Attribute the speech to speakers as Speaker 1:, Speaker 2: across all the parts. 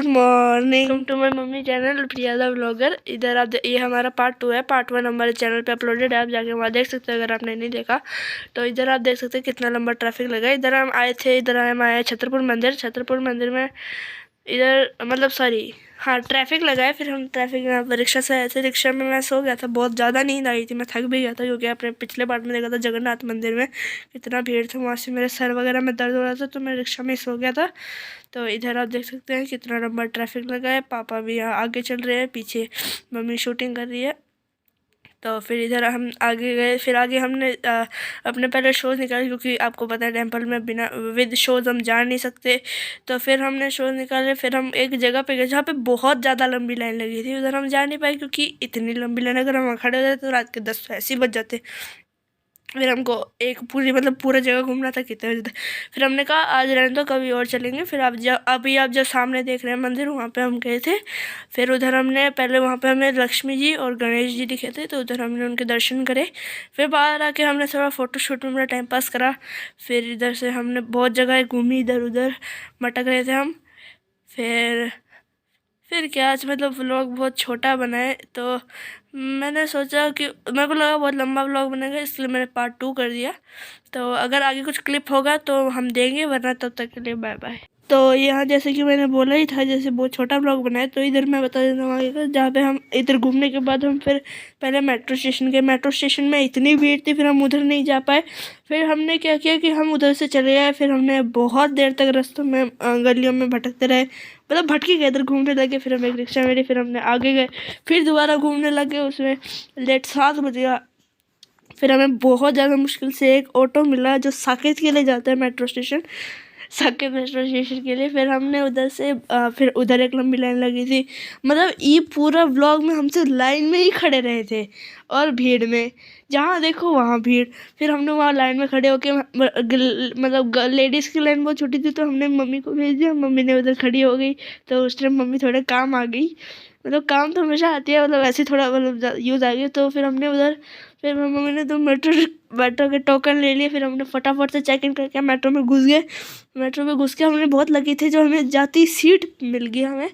Speaker 1: Good morning, welcome to my mummy channel Priyada vlogger. इधर आप ये हमारा पार्ट 2 है। पार्ट 1 हमारे चैनल पे अपलोडेड है, आप जाके वहाँ देख सकते हैं अगर आपने नहीं देखा तो। इधर आप देख सकते हैं कितना लंबा ट्रैफिक लगा है। इधर हम आए थे, इधर हम आए छतरपुर मंदिर में। इधर मतलब सॉरी हाँ ट्रैफिक लगा है। फिर हम ट्रैफिक यहाँ पर रिक्शा से आए थे। रिक्शा में मैं सो गया था, बहुत ज़्यादा नींद आई थी, मैं थक भी गया था क्योंकि आपने पिछले पार्ट में देखा था जगन्नाथ मंदिर में इतना भीड़ था, वहाँ से मेरे सर वगैरह में दर्द हो रहा था तो मैं रिक्शा में सो गया था। तो इधर आप देख सकते हैं कितना लंबा ट्रैफिक लगा है। पापा भी यहाँ आगे चल रहे हैं, पीछे मम्मी शूटिंग कर रही है। तो फिर इधर हम आगे गए। फिर आगे हमने अपने पहले शोज़ निकाले क्योंकि आपको पता है टेम्पल में बिना विद शोज़ हम जा नहीं सकते। तो फिर हमने शोज़ निकाले। फिर हम एक जगह पे गए जहाँ पे बहुत ज़्यादा लंबी लाइन लगी थी, उधर हम जा नहीं पाए क्योंकि इतनी लंबी लाइन अगर हम वहाँ खड़े हो जाते तो रात के 10 तो ऐसे ही बज जाते। फिर हमको एक पूरा जगह घूमना था कितने बजे तक। फिर हमने कहा आज रहने दो, कभी और चलेंगे। फिर अभी आप जो सामने देख रहे हैं मंदिर, वहाँ पे हम गए थे। फिर उधर हमने पहले वहाँ पे हमें लक्ष्मी जी और गणेश जी दिखे थे तो उधर हमने उनके दर्शन करे। फिर बाहर आके हमने थोड़ा फ़ोटोशूट में टाइम पास करा। फिर इधर से हमने बहुत जगह घूमी, इधर उधर मटक रहे थे हम। फिर क्या आज मतलब व्लॉग बहुत छोटा बना है तो मैंने सोचा कि मेरे को लगा बहुत लंबा व्लॉग बनेगा, इसलिए मैंने पार्ट 2 कर दिया। तो अगर आगे कुछ क्लिप होगा तो हम देंगे, वरना तब तक के लिए बाय बाय। तो यहाँ जैसे कि मैंने बोला ही था, जैसे बहुत छोटा ब्लॉग बनाया तो इधर मैं बता देता हूँ आगे का। जहाँ पे हम इधर घूमने के बाद हम फिर पहले मेट्रो स्टेशन गए। मेट्रो स्टेशन में इतनी भीड़ थी, फिर हम उधर नहीं जा पाए। फिर हमने क्या किया कि हम उधर से चले गए। फिर हमने बहुत देर तक रास्तों में गलियों में भटकते रहे, मतलब भटके गए, इधर घूमने लगे। फिर हम एक रिक्शा मिली, फिर हमने आगे गए, फिर दोबारा घूमने लगे। उसमें लेट 7 बज गया। फिर हमें बहुत ज़्यादा मुश्किल से एक ऑटो मिला जो साकेत के लिए जाता है metro station, Saket metro station के लिए। फिर हमने उधर से फिर उधर एक लंबी लाइन लगी थी। मतलब ये पूरा व्लॉग में हम सिर्फ लाइन में ही खड़े रहे थे और भीड़ में, जहाँ देखो वहाँ भीड़। फिर हमने वहाँ लाइन में खड़े होके मतलब लेडीज़ की लाइन बहुत छोटी थी तो हमने मम्मी को भेज दिया, मम्मी ने उधर खड़ी हो गई। तो उस टाइम मम्मी थोड़े काम आ गई, मतलब काम तो हमेशा आती है, मतलब ऐसे थोड़ा मतलब यूज़ आ गई। तो फिर हमने उधर फिर मम्मी ने तो मेट्रो के टोकन ले लिए। फिर हमने फटाफट से चेक इन करके मेट्रो में घुस गए। मेट्रो में घुस के हमने बहुत लगी थी जो हमें जाती सीट मिल गई हमें।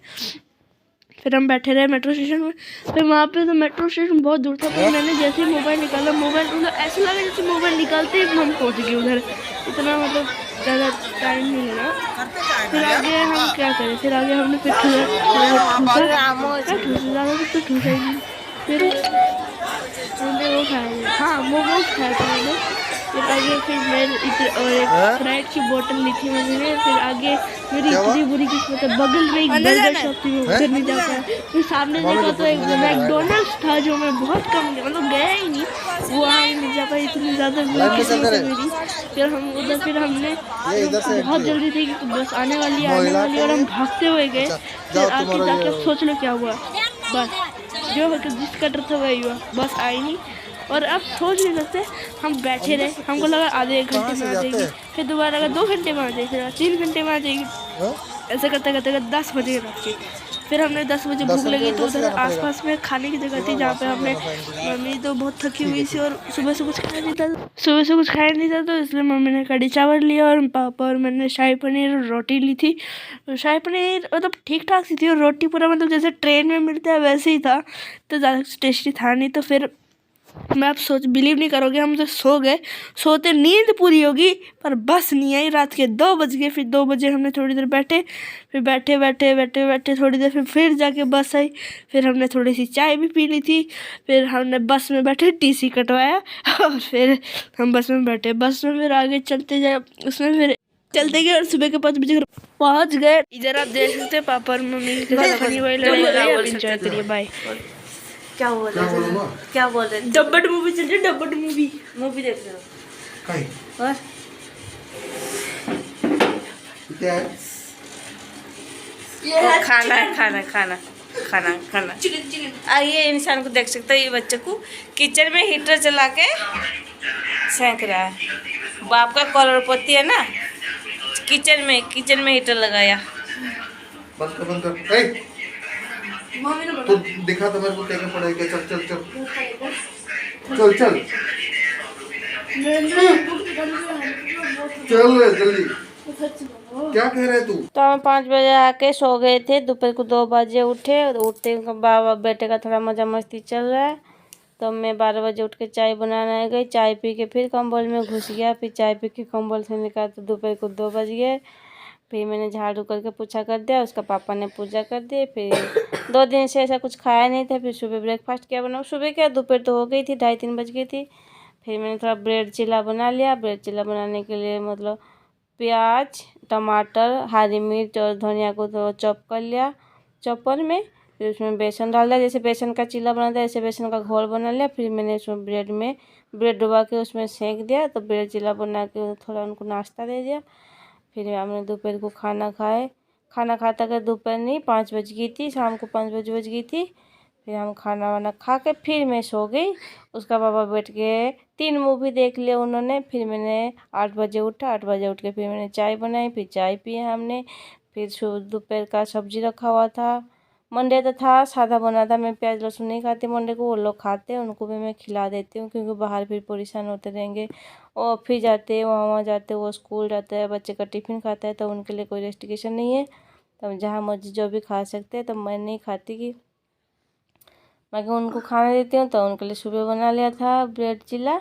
Speaker 1: फिर हम बैठे रहे मेट्रो स्टेशन में। फिर वहाँ पे तो मेट्रो स्टेशन बहुत दूर था, फिर मैंने जैसे ही मोबाइल निकाला, मोबाइल मतलब ऐसा लगा जैसे मोबाइल निकालते ही हम पहुँच गए उधर। इतना मतलब ज़्यादा टाइम नहीं लगा। फिर आगे हम क्या करें, फिर आगे हमने फिर ठूसा ही नहीं। फिर हमने वो खाया, हाँ मोमोज खाया था मैंने। फिर आगे फिर मैं इधर और एक स्प्राइट की बोतल ली थी मैंने। फिर आगे मेरी इतनी बुरी किस्मत है, बगल में एक बर्गर शॉप थी, उधर नहीं जा पाया। फिर सामने देखा तो एक मैकडोनल्ड्स था जो मैं बहुत कम मतलब गया ही नहीं, वो वहाँ नहीं जा पाया, इतनी ज़्यादा बुरी किस्मत है मेरी। फिर हम उधर फिर हमने बहुत जल्दी थी कि बस आने वाली और हम भागते हुए गए। फिर आके जाके सोच लो क्या हुआ, बस जो जिसका डर था वही हुआ, बस आई नहीं। और अब सोच नहीं सकते, हम बैठे रहे, हमको लगा आधे 1 घंटे में आ जाएगी, फिर दोबारा लगा 2 घंटे में आ जाएगी, फिर 3 घंटे में आ जाएगी। ऐसे करते करते 10 बजे रात के। फिर हमने 10 बजे भूख लगी तो उधर आसपास में खाने की जगह थी जहाँ पे हमने, मम्मी तो बहुत थकी हुई थी और सुबह से कुछ खाया नहीं था, तो इसलिए मम्मी ने कढ़ी चावल लिया और पापा और मैंने शाही पनीर और रोटी ली थी। शाही पनीर मतलब ठीक ठाक सी थी और रोटी पूरा मतलब जैसे ट्रेन में मिलता है वैसे ही था, तो ज़्यादा टेस्टी था नहीं। तो फिर मैं आप बिलीव नहीं करोगे, हम तो सो गए, सोते नींद पूरी होगी पर बस नहीं आई। रात के 2 बज गए। फिर 2 बजे हमने थोड़ी देर बैठे, फिर बैठे थोड़ी देर, फिर जाके बस आई। फिर हमने थोड़ी सी चाय भी पी ली थी। फिर हमने बस में बैठे टीसी कटवाया और फिर हम बस में बैठे, बस में फिर आगे चलते जाए, उसमें फिर चलते गए और सुबह के 5 बजे पहुँच गए। इधर आप देख सकते हैं पापा और मम्मी के साथ फनी वाली लड़ाई हो रही है, एंजॉय करिए, बाय।
Speaker 2: क्या बोल रहे थे?
Speaker 1: डब्बट मूवी चल रही है, डब्बट
Speaker 2: मूवी देख रहे हो? और
Speaker 3: क्या है?
Speaker 2: ये खाना
Speaker 1: चिकन।
Speaker 2: ये इंसान को देख सकता है, ये बच्चे को किचन में हीटर चला के सेंक रहा है। बाप का करोड़पति है ना, किचन में हीटर लगाया।
Speaker 3: बंद कर। तो दिखा तो मेरे को क्या पड़ेगा। चल जल्दी। क्या कह रहे तू?
Speaker 2: तो हम 5 बजे आके सो गए थे, दोपहर को 2 बजे उठे, और उठते ही बाबा बेटे का थोड़ा मजा मस्ती चल रहा है। तो मैं 12 बजे उठ के चाय बनाने गई, चाय पी के फिर कंबल में घुस गया, फिर चाय पी के कंबल से निकाल तो दोपहर को 2 बज गए। फिर मैंने झाड़ू करके पूछा कर दिया, उसका पापा ने पूजा कर दी। फिर 2 दिन से ऐसा कुछ खाया नहीं था। फिर सुबह ब्रेकफास्ट क्या बनाऊँ, सुबह क्या दोपहर तो हो गई थी, 2:30-3 बज गई थी। फिर मैंने थोड़ा ब्रेड चिल्ला बना लिया। ब्रेड चिल्ला बनाने के लिए मतलब प्याज, टमाटर, हरी मिर्च और धनिया को तो चॉप कर लिया चॉपर में। फिर उसमें बेसन डाल दिया, जैसे बेसन का चिल्ला बनाता है ऐसे बेसन का घोल बना लिया। फिर मैंने उसमें ब्रेड डुबा के उसमें सेंक दिया, तो ब्रेड चिल्ला बना के थोड़ा उनको नाश्ता दे दिया। फिर हमने दोपहर को खाना खाए। खाना खाता कर दोपहर नहीं 5 बज गई थी, शाम को 5 बज गई थी। फिर हम खाना वाना खा के फिर मैं सो गई। उसका पापा बैठ के 3 मूवी देख लिया उन्होंने। फिर मैंने 8 बजे उठा, 8 बजे उठ के फिर मैंने चाय बनाई, फिर चाय पिए हमने। फिर दोपहर का सब्जी रखा हुआ था। मंडे तो था, सादा बना था। मैं प्याज लहसुन नहीं खाती मंडे को, वो लोग खाते हैं, उनको भी मैं खिला देती हूँ, क्योंकि बाहर फिर परेशान होते रहेंगे। वो ऑफिस जाते हैं, वहाँ जाते हैं, वो स्कूल जाते हैं, बच्चे का टिफ़िन खाता है, तो उनके लिए कोई रेस्ट्रिक्शन नहीं है। तो जहाँ मर्जी जो भी खा सकते हैं। तो मैं नहीं खाती कि मैं उनको खाने देती हूँ। तो उनके लिए सुबह बना लिया था ब्रेड चिल्ला।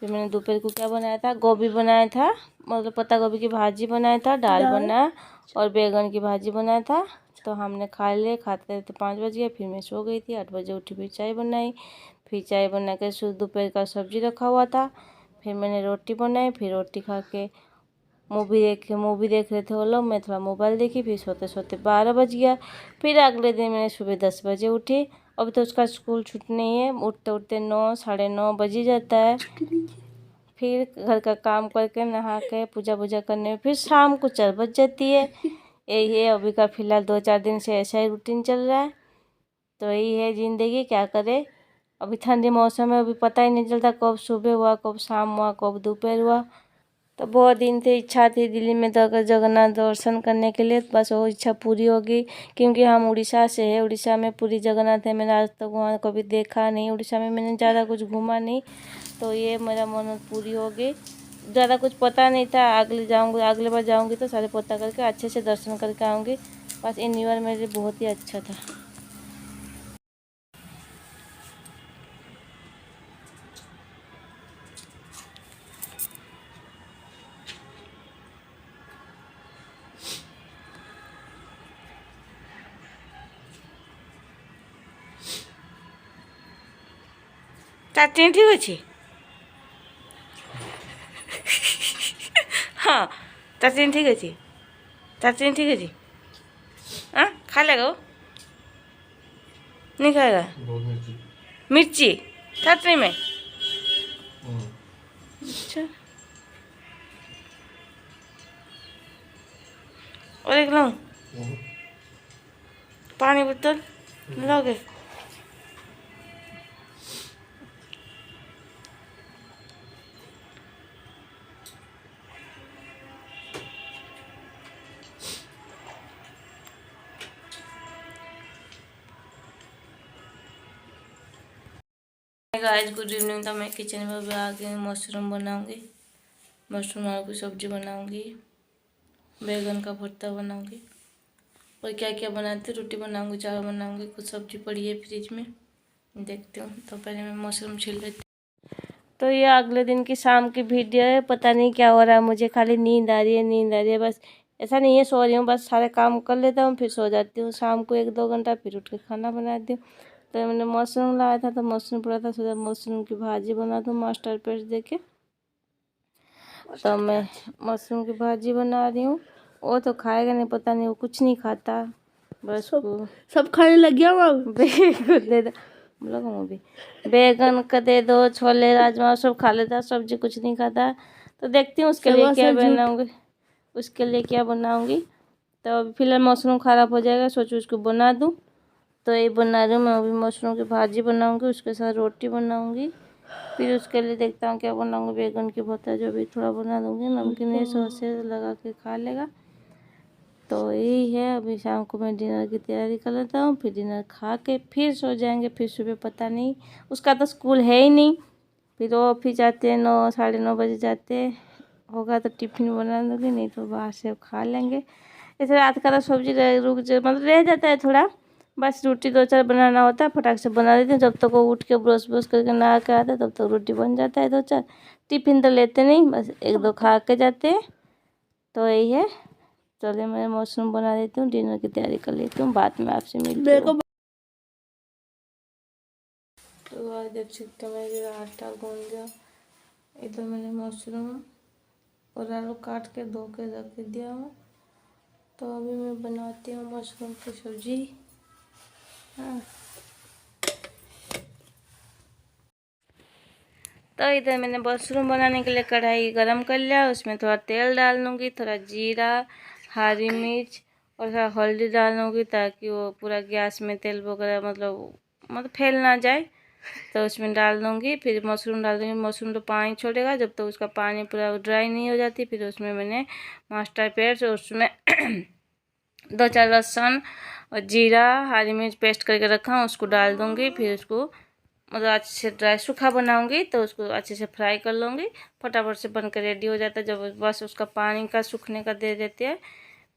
Speaker 2: फिर मैंने दोपहर को क्या बनाया था, गोभी बनाया था, मतलब पत्ता गोभी की भाजी बनाया था, दाल बना और बैगन की भाजी बनाया था। तो हमने खा लिए, खाते तो 5 बज गए। फिर मैं सो गई थी, 8 बजे उठी, फिर चाय बनाई। फिर चाय बना के दोपहर का सब्जी रखा हुआ था। फिर मैंने रोटी बनाई, फिर रोटी खा के मूवी देख रहे थे वो लोग, मैं थोड़ा मोबाइल देखी। फिर सोते सोते 12 बज गया। फिर अगले दिन मैंने सुबह 10 बजे उठी। अभी तो उसका स्कूल छूटने ही है, उठते उठते 9 साढ़े 9 बज ही जाता है। फिर घर का काम करके नहा के पूजा वूजा करने में फिर शाम को 4 बज जाती है। यही है अभी का फ़िलहाल 2-4 दिन से ऐसा ही रूटीन चल रहा है। तो यही है ज़िंदगी, क्या करे। अभी ठंडी मौसम है, अभी पता ही नहीं चलता कब सुबह हुआ, कब शाम हुआ, कब दोपहर हुआ। तो बहुत दिन से इच्छा थी दिल्ली में जगन्नाथ दर्शन करने के लिए, बस वो इच्छा पूरी होगी। क्योंकि हम उड़ीसा से है, उड़ीसा में पूरी जगन्नाथ है, मैंने आज तक वहाँ कभी देखा नहीं। उड़ीसा में मैंने ज़्यादा कुछ घूमा नहीं, तो ये मेरा मन्नत पूरी होगी। ज़्यादा कुछ पता नहीं था, अगले बार जाऊँगी तो सारे पता करके अच्छे से दर्शन करके आऊँगी। बस इन न्यू ईयर मेरे बहुत ही अच्छा था। ଚାଟଣି ଠିକ୍ ଅଛି? ହଁ ଚାଟଣି ଠିକ୍ ଅଛି, चाटनी ठीक है जी। हाँ खा लेगा वो, नहीं खाएगा? मिर्ची चाटनी में? अच्छा, और एक लाऊं पानी बोतल लोगे? Guys good evening. तो मैं किचन में भी आ गई, मशरूम बनाऊंगी, मशरूम आलू की सब्जी बनाऊंगी, बैगन का भरता बनाऊंगी, और क्या क्या बनाती, रोटी बनाऊंगी, चावल बनाऊंगी, कुछ सब्जी पड़ी है फ्रिज में, देखती हूँ। तो पहले मैं मशरूम छील लेती हूँ। तो ये अगले दिन की शाम की वीडियो है। पता नहीं क्या हो रहा है, मुझे खाली नींद आ रही है, बस ऐसा नहीं है सो रही हूँ, बस सारे काम कर लेता हूँ फिर सो जाती हूँ। शाम को 1-2 घंटा फिर उठ के खाना बनाती हूँ। तो मैंने मशरूम लाया था, तो मशरूम पड़ा था, सोचा मशरूम की भाजी बना दूँ मास्टर पेज देके। तो मैं मशरूम की भाजी बना रही हूँ। वो तो खाएगा नहीं, पता नहीं, वो कुछ नहीं खाता, बस
Speaker 1: सब खाने लग गया।
Speaker 2: बैगन दे दो, भी बैगन का दे दो, छोले राजमा सब खा लेता, सब्जी कुछ नहीं खाता। तो देखती हूँ उसके लिए क्या बनाऊँगी। तो अभी फिलहाल मशरूम ख़राब हो जाएगा, सोचो उसको बना दूँ। तो ये बना रही हूँ मैं अभी, मशरूम की भाजी बनाऊँगी, उसके साथ रोटी बनाऊँगी। फिर उसके लिए देखता हूँ क्या बनाऊँगी, बैगन की भरता जो भी थोड़ा बना दूँगी, नमकीन सॉस लगा के खा लेगा। तो यही है, अभी शाम को मैं डिनर की तैयारी कर लेता हूँ, फिर डिनर खा के फिर सो जाएंगे। फिर सुबह पता नहीं, उसका तो स्कूल है ही नहीं, फिर वो ऑफिस जाते हैं 9 साढ़े 9 बजे जाते हैं, होगा तो टिफिन बना दूँगी, नहीं तो बाहर से खा लेंगे। ऐसे रात का तो सब्जी मतलब रह जाता है थोड़ा, बस रोटी 2-4 बनाना होता है, फटाक से बना देती हूँ। जब तक वो उठ के ब्रश करके नहा के आता है तब तक रोटी बन जाता है 2-4। टिफिन तो लेते नहीं, बस 1-2 खा के जाते हैं। तो यही है, चलिए मैं मशरूम बना देती हूँ, डिनर की तैयारी कर लेती हूँ, बाद में आपसे मिलती हूँ। तो आज देख सकते हैं मेरा आटा गूंद गया। इधर मैंने मशरूम और आलू काट के धो के रख दिया हूँ। तो अभी मैं बनाती हूँ मशरूम की सब्जी। हाँ, तो इधर मैंने मशरूम बनाने के लिए कढ़ाई गरम कर लिया। उसमें थोड़ा तेल डाल लूँगी, थोड़ा जीरा, हरी मिर्च और थोड़ा हल्दी डाल लूँगी, ताकि वो पूरा गैस में तेल वगैरह मतलब फैल ना जाए। तो उसमें डाल दूँगी, फिर मशरूम डाल दूँगी। मशरूम तो पानी छोड़ेगा, जब तक तो उसका पानी पूरा ड्राई नहीं हो जाती। फिर उसमें मैंने मस्टर्ड पेस्ट और उसमें 2-4 लहसुन और जीरा, हरी मिर्च पेस्ट करके रखा हूँ, उसको डाल दूँगी। फिर उसको मतलब अच्छे से ड्राई सूखा बनाऊँगी, तो उसको अच्छे से फ्राई कर लूँगी। फटाफट से बनकर रेडी हो जाता है। जब बस उसका पानी का सूखने का दे देते हैं,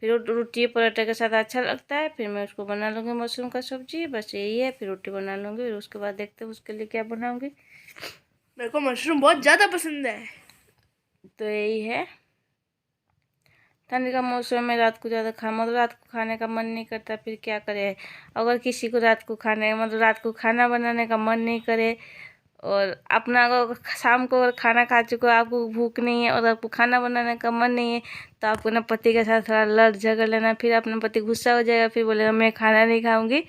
Speaker 2: फिर रोटी पराठे के साथ अच्छा लगता है। फिर मैं उसको बना लूँगी मशरूम का सब्जी, बस यही है। फिर रोटी बना लूँगी, फिर उसके बाद देखते हैं उसके लिए क्या बनाऊँगी।
Speaker 1: मेरे को मशरूम बहुत ज़्यादा पसंद है।
Speaker 2: तो यही है, ठंडी का मौसम में रात को ज़्यादा मतलब रात को खाने का मन नहीं करता, फिर क्या करे। अगर किसी को रात को रात को खाना बनाने का मन नहीं करे, और अपना अगर शाम को अगर खाना खा चुके हो, आपको भूख नहीं है और आपको खाना बनाने का मन नहीं है, तो आपको अपने पति के साथ थोड़ा लड़ झगड़ लेना। फिर अपना पति गुस्सा हो जाएगा, फिर बोलेगा मैं खाना नहीं खाऊंगी,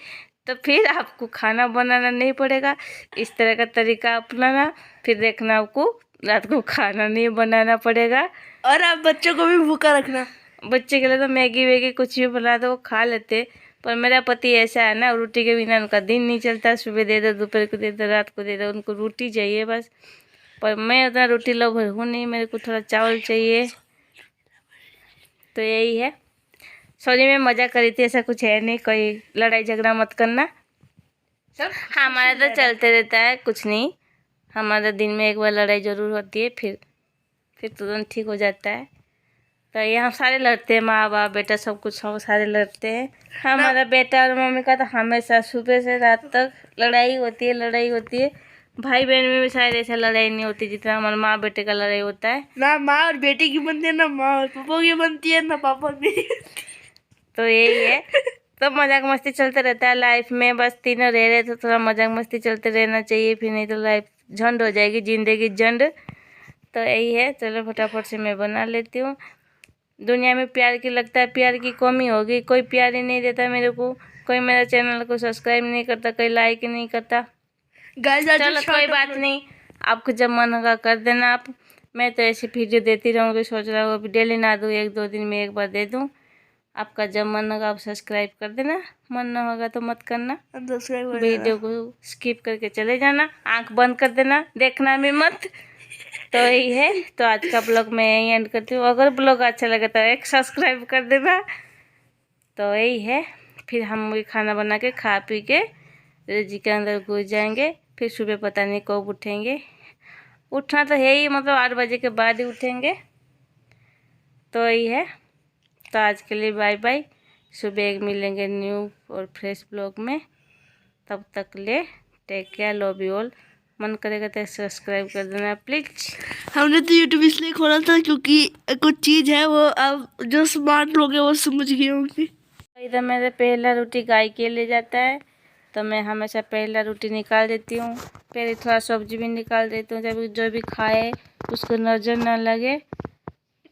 Speaker 2: तो फिर आपको खाना बनाना नहीं पड़ेगा। इस तरह का तरीका अपनाना, फिर देखना आपको रात को खाना नहीं बनाना पड़ेगा।
Speaker 1: और आप बच्चों को भी भूखा रखना।
Speaker 2: बच्चे के लिए तो मैगी वैगी कुछ भी बना दो वो खा लेते, पर मेरा पति ऐसा है ना, रोटी के बिना उनका दिन नहीं चलता। सुबह दे दो, दोपहर को दे दो, रात को दे दो, उनको रोटी चाहिए बस। पर मैं उतना रोटी लवर हूँ नहीं, मेरे को थोड़ा चावल चाहिए। तो यही है, सॉरी मैं मजा करी थी, ऐसा कुछ है नहीं, कोई लड़ाई झगड़ा मत करना। हमारा तो चलते रहता है, कुछ नहीं। हमारा दिन में एक बार लड़ाई ज़रूर होती है, फिर तुरंत ठीक हो जाता है। तो ये हम सारे लड़ते हैं, माँ बाप बेटा सब कुछ हम सारे लड़ते हैं। हमारा बेटा और मम्मी का तो हमेशा सुबह से रात तक लड़ाई होती है। भाई बहन में भी शायद ऐसा लड़ाई नहीं होती जितना हमारे माँ बेटे का लड़ाई होता है।
Speaker 1: ना माँ और बेटे की बनती है, ना माँ और पापा की बनती है, ना पापा की।
Speaker 2: तो यही है, तो मजाक मस्ती चलते रहता है लाइफ में। बस तीनों रह रहे तो थोड़ा मजाक मस्ती चलते रहना चाहिए, फिर नहीं तो लाइफ झंड हो जाएगी, जिंदगी झंड। तो यही है, चलो फटाफट से मैं बना लेती हूँ। दुनिया में प्यार की लगता है प्यार की कमी होगी, कोई प्यार ही नहीं देता मेरे को, कोई मेरा चैनल को सब्सक्राइब नहीं करता, कोई लाइक नहीं करता। चलो कोई बात नहीं, आपको जब मन होगा कर देना आप। मैं तो ऐसी वीडियो देती रहूँगी, सोच रहा हूँ अभी डेली ना दूँ, 1-2 दिन में एक बार दे दूँ। आपका जब मन होगा आप सब्सक्राइब कर देना, मन ना होगा तो मत करना। वीडियो को स्किप करके चले जाना, आँख बंद कर देना, देखना भी मत। तो यही है, तो आज का ब्लॉग मैं यहीं एंड करती हूँ। अगर ब्लॉग अच्छा लगे तो एक सब्सक्राइब कर देना। तो यही है, फिर हम भी खाना बना के खा पी के जी के अंदर घुस जाएंगे। फिर सुबह पता नहीं कब उठेंगे, उठना तो है ही, मतलब 8 बजे के बाद ही उठेंगे। तो यही है, तो आज के लिए बाय बाय। सुबह एक मिलेंगे न्यू और फ्रेश ब्लॉग में, तब तक ले take care, love you all. मन करेगा तो सब्सक्राइब कर देना प्लीज।
Speaker 1: हमने तो यूट्यूब इसलिए खोला था क्योंकि कुछ चीज़ है वो अब जो स्मार्ट लोग हैं वो समझ गए होंगे।
Speaker 2: इधर मेरा पहला रोटी गाय के ले जाता है, तो मैं हमेशा पहला रोटी निकाल देती हूँ। पहले थोड़ा सब्जी भी निकाल देती हूँ, जब जो भी खाए उसको नज़र ना लगे।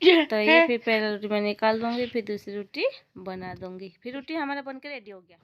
Speaker 2: तो ये फिर पहला रोटी मैं निकाल दूँगी, फिर दूसरी रोटी बना दूँगी, फिर रोटी हमारा बनकर रेडी हो गया।